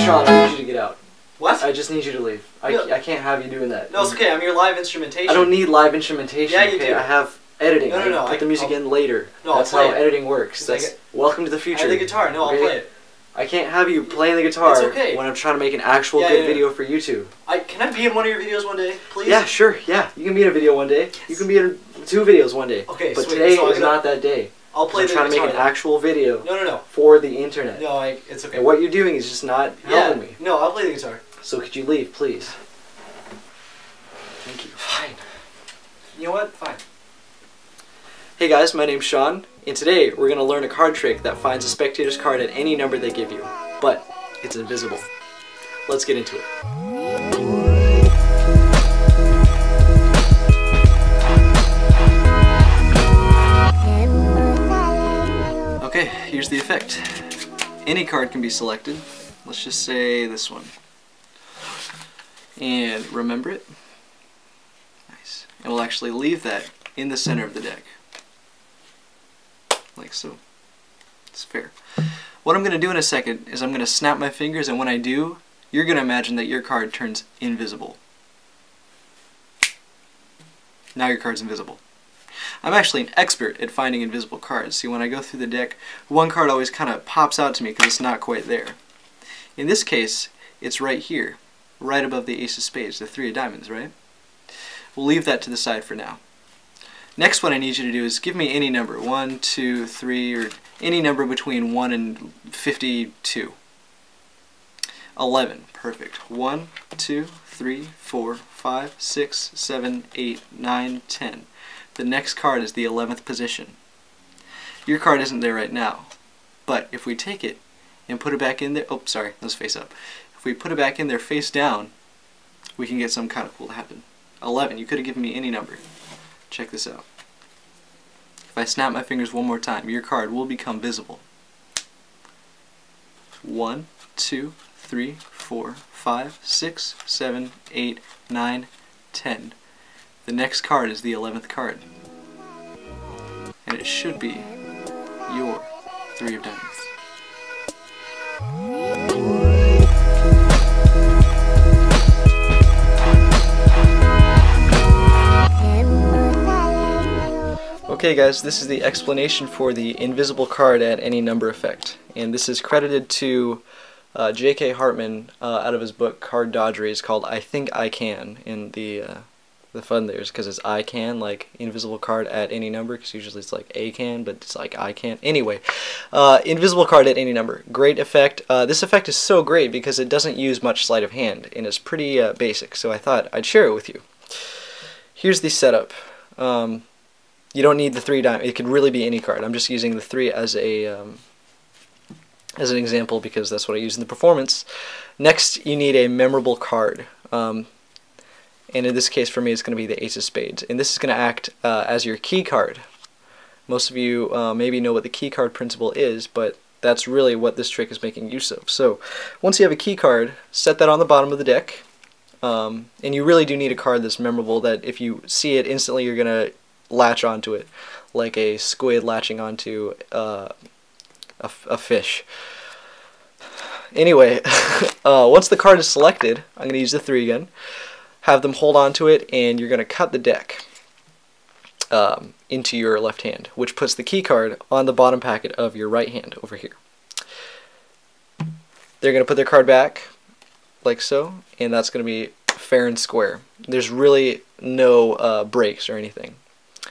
Sean, I need you to get out. What? I just need you to leave. I can't have you doing that. No, it's okay. I'm your live instrumentation. I don't need live instrumentation. Yeah, you okay? do. I have editing. No. I put the music in later. No, that's I'll play how it. editing works. That's welcome to the future. I have the guitar. No, okay? I'll play it. I can't have you playing the guitar It's okay. when I'm trying to make an actual good video for YouTube. Can I be in one of your videos one day, please? Yeah, sure. Yeah, you can be in a video one day. Yes. You can be in 2 videos one day. Okay, but sweet. today so is not that day. I'll play the guitar. I'm trying to make an actual video. No. For the internet. No, it's okay. And what you're doing is just not helping me. No, I'll play the guitar. So could you leave, please? Thank you. Fine. You know what? Fine. Hey guys, my name's Sean, and today we're going to learn a card trick that finds a spectator's card at any number they give you, but it's invisible. Let's get into it. Okay, here's the effect. Any card can be selected. Let's just say this one. And remember it. Nice. And we'll actually leave that in the center of the deck. Like so. It's fair. What I'm going to do in a second is I'm going to snap my fingers, and when I do, you're going to imagine that your card turns invisible. Now your card's invisible. I'm actually an expert at finding invisible cards. See, when I go through the deck, one card always kind of pops out to me because it's not quite there. In this case, it's right here, right above the ace of spades, the 3 of diamonds, right? We'll leave that to the side for now. Next, what I need you to do is give me any number, 1, 2, 3, or any number between 1 and 52. 11, perfect. 1, 2, 3, 4, 5, 6, 7, 8, 9, 10. The next card is the 11th position. Your card isn't there right now, but if we take it and put it back in there, oh sorry, let's face up. If we put it back in there face down, we can get something kind of cool to happen. 11, you could have given me any number. Check this out. If I snap my fingers one more time, your card will become visible. 1, 2, 3, 4, 5, 6, 7, 8, 9, 10. The next card is the 11th card. And it should be your 3 of diamonds. Okay guys, this is the explanation for the invisible card at any number effect. And this is credited to J.K. Hartman out of his book Card Dodgery. It's called I Think I Can. And the fun there is because it's I can, like invisible card at any number, because usually it's like ACAAN, but it's like I can. Anyway, invisible card at any number. Great effect. This effect is so great because it doesn't use much sleight of hand, and it's pretty basic, so I thought I'd share it with you. Here's the setup. You don't need the 3 diamond. It could really be any card. I'm just using the 3 as an example because that's what I use in the performance. Next, you need a memorable card. And in this case for me it's going to be the ace of spades, and this is going to act as your key card. Most of you maybe know what the key card principle is, but that's really what this trick is making use of. So once you have a key card, set that on the bottom of the deck, and you really do need a card that's memorable, that if you see it instantly you're going to latch onto it, like a squid latching onto a fish. Anyway, once the card is selected, I'm going to use the 3 again. Have them hold on to it, and you're going to cut the deck into your left hand, which puts the key card on the bottom packet of your right hand over here. They're going to put their card back like so, and that's going to be fair and square. There's really no breaks or anything.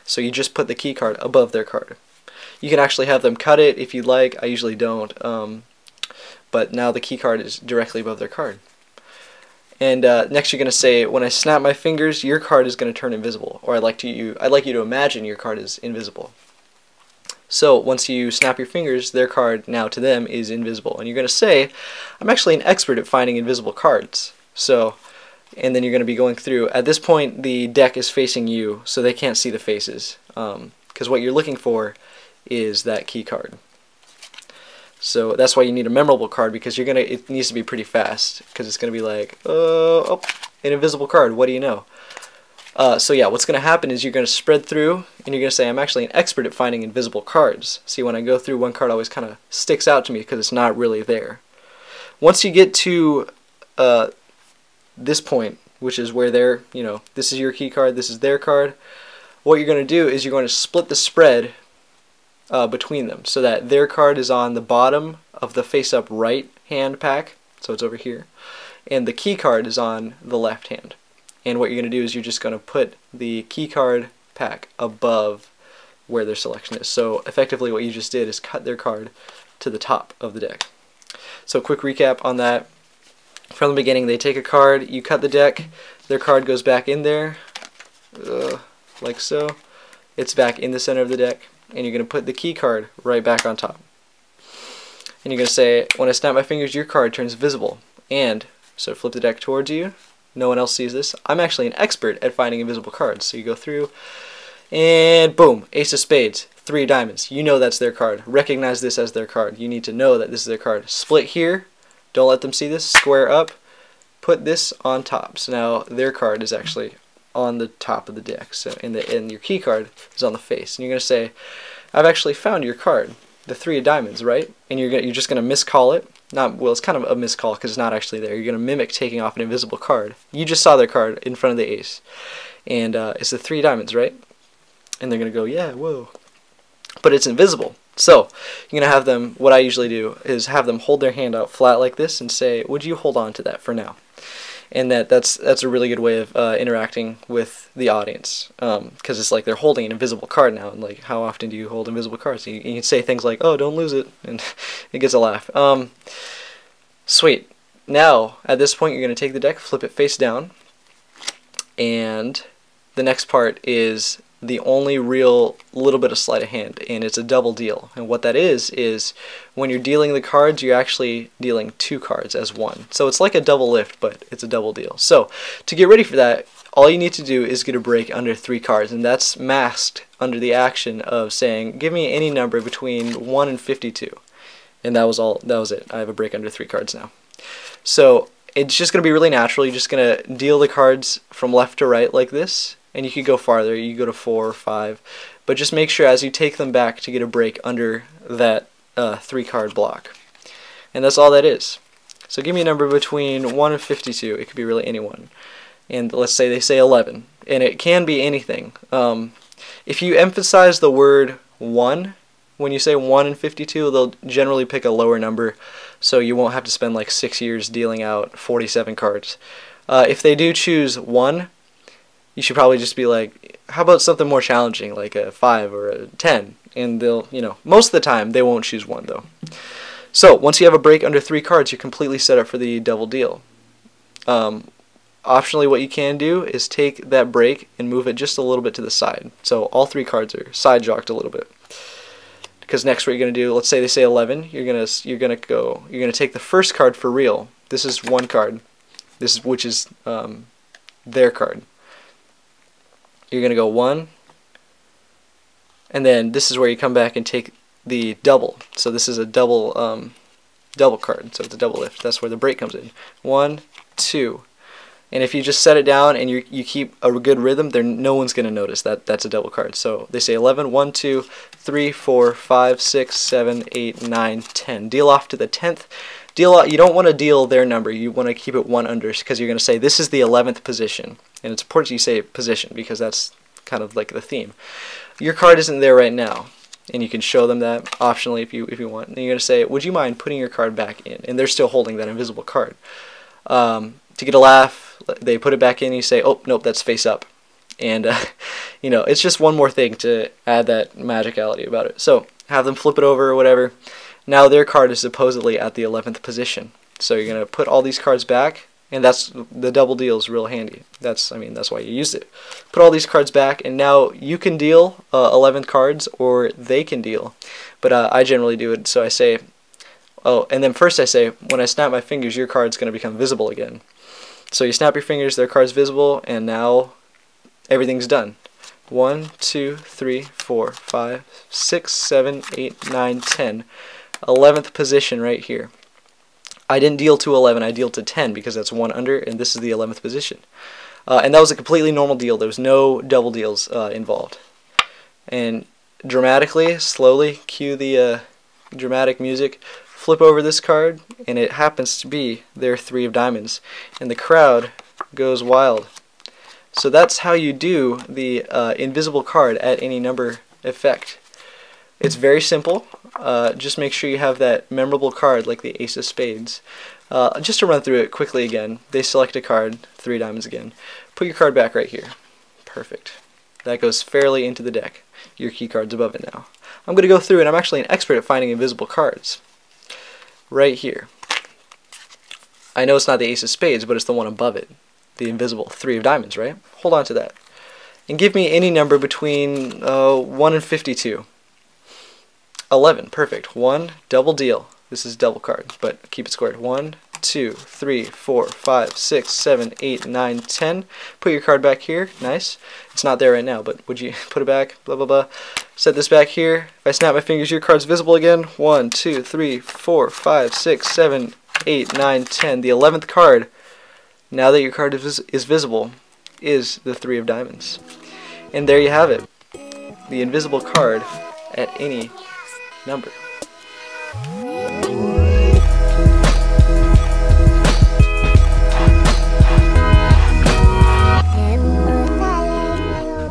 So you just put the key card above their card. You can actually have them cut it if you'd like. I usually don't, but now the key card is directly above their card. And next you're going to say, when I snap my fingers, your card is going to turn invisible. Or I'd like you to imagine your card is invisible. So once you snap your fingers, their card now to them is invisible. And you're going to say, I'm actually an expert at finding invisible cards. So, and then you're going to be going through. At this point, the deck is facing you, so they can't see the faces. Because what you're looking for is that key card. So that's why you need a memorable card, because it needs to be pretty fast, because it's going to be like, oh, an invisible card, what do you know? So yeah, what's going to happen is you're going to spread through, and you're going to say, I'm actually an expert at finding invisible cards. See, when I go through, one card always kind of sticks out to me because it's not really there. once you get to this point, which is where they're, this is your key card, this is their card, what you're going to do is you're going to split the spread between them so that their card is on the bottom of the face-up right hand pack, so it's over here, and the key card is on the left hand. And what you're going to do is you're just going to put the key card pack above where their selection is. So effectively what you just did is cut their card to the top of the deck. So quick recap on that. From the beginning, they take a card, you cut the deck, their card goes back in there, like so. It's back in the center of the deck, and you're going to put the key card right back on top. And you're going to say, when I snap my fingers, your card turns visible. And, so flip the deck towards you. No one else sees this. I'm actually an expert at finding invisible cards. So you go through, and boom, ace of spades, 3 diamonds. You know that's their card. Recognize this as their card. You need to know that this is their card. Split here. Don't let them see this. Square up. Put this on top. So now their card is actually on the top of the deck. So and your key card is on the face. And you're going to say, I've actually found your card, the 3 of diamonds, right? And you're just going to miscall it. Well, it's kind of a miscall because it's not actually there. You're going to mimic taking off an invisible card. You just saw their card in front of the ace. And it's the 3 diamonds, right? And they're going to go, yeah, whoa. But it's invisible. So you're going to have them, what I usually do is have them hold their hand out flat like this and say, would you hold on to that for now? And that's a really good way of interacting with the audience, because it's like they're holding an invisible card now, and like how often do you hold invisible cards? You can say things like, oh, don't lose it, and it gets a laugh. Sweet. Now at this point you're going to take the deck, flip it face down, and the next part is the only real little bit of sleight of hand, and it's a double deal. And what that is when you're dealing the cards, you're actually dealing 2 cards as one. So it's like a double lift, but it's a double deal. So to get ready for that, all you need to do is get a break under 3 cards, and that's masked under the action of saying, give me any number between 1 and 52. And that was it. I have a break under 3 cards now. So it's just going to be really natural. You're just going to deal the cards from left to right like this. And you could go farther, you go to 4 or 5, but just make sure as you take them back to get a break under that 3 card block. And that's all that is. So give me a number between 1 and 52, it could be really anyone. And let's say they say 11, and it can be anything. If you emphasize the word 1, when you say 1 and 52, they'll generally pick a lower number, so you won't have to spend like 6 years dealing out 47 cards. If they do choose 1, you should probably just be like, how about something more challenging, like a 5 or a 10? And they'll, most of the time, they won't choose 1, though. So, once you have a break under 3 cards, you're completely set up for the double deal. Optionally, what you can do is take that break and move it just a little bit to the side. So, all 3 cards are side jocked a little bit. Because next what you're going to do, let's say they say 11, you're going to take the first card for real. This is 1 card, which is their card. You're going to go 1, and then this is where you come back and take the double. So this is a double card, so it's a double lift. That's where the break comes in. 1, 2, and if you just set it down and you keep a good rhythm, no one's going to notice that that's a double card. So they say 11, 1, 2, 3, 4, 5, 6, 7, 8, 9, 10. Deal off to the 10th. You don't want to deal their number, you want to keep it 1 under, because you're going to say this is the 11th position. And it's important you say position because that's kind of like the theme. Your card isn't there right now, and you can show them that optionally if you want. And you're going to say, would you mind putting your card back in? And they're still holding that invisible card. To get a laugh, they put it back in, and you say, oh, nope, that's face up. And, it's just one more thing to add that magicality about it. So have them flip it over or whatever. Now their card is supposedly at the 11th position. So you're going to put all these cards back, and that's the double deal is real handy. That's why you used it. Put all these cards back, and now you can deal 11 cards, or they can deal. But I generally do it, so I say, oh, and then first I say, when I snap my fingers, your card's going to become visible again. So you snap your fingers, their card's visible, and now everything's done. 1, 2, 3, 4, 5, 6, 7, 8, 9, 10. 11th position right here. I didn't deal to 11, I deal to 10 because that's 1 under, and this is the 11th position. And that was a completely normal deal. There was no double deals involved. And dramatically, slowly, cue the dramatic music. flip over this card, and it happens to be their 3 of diamonds, and the crowd goes wild. So that's how you do the invisible card at any number effect. It's very simple. Just make sure you have that memorable card like the Ace of Spades. Just to run through it quickly again, they select a card, 3 diamonds again. Put your card back right here. Perfect. That goes fairly into the deck. Your key card's above it now. I'm going to go through, and I'm actually an expert at finding invisible cards. Right here. I know it's not the Ace of Spades, but it's the one above it. The invisible 3 of diamonds, right? Hold on to that. And give me any number between 1 and 52. 11, perfect. 1, double deal. This is double card, but keep it squared. 1, 2, 3, 4, 5, 6, 7, 8, 9, 10. Put your card back here. Nice. It's not there right now, but would you put it back? Blah, blah, blah. Set this back here. If I snap my fingers, your card's visible again. 1, 2, 3, 4, 5, 6, 7, 8, 9, 10. The 11th card, now that your card is visible, is the 3 of diamonds. And there you have it. The invisible card at any number.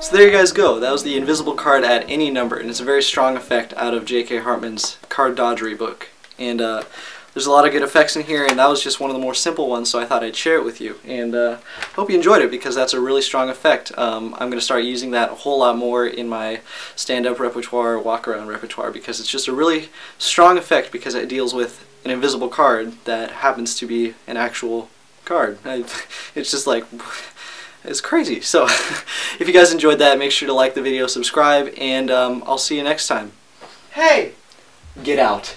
So there you guys go. That was the invisible card at any number, and it's a very strong effect out of J.K. Hartman's card dodgery book. And there's a lot of good effects in here, and that was just one of the more simple ones, so I thought I'd share it with you. And hope you enjoyed it, because that's a really strong effect. I'm going to start using that a whole lot more in my stand-up repertoire, walk-around repertoire, because it's just a really strong effect, because it deals with an invisible card that happens to be an actual card. It's just like, it's crazy. So if you guys enjoyed that, make sure to like the video, subscribe, and I'll see you next time. Hey! Get out.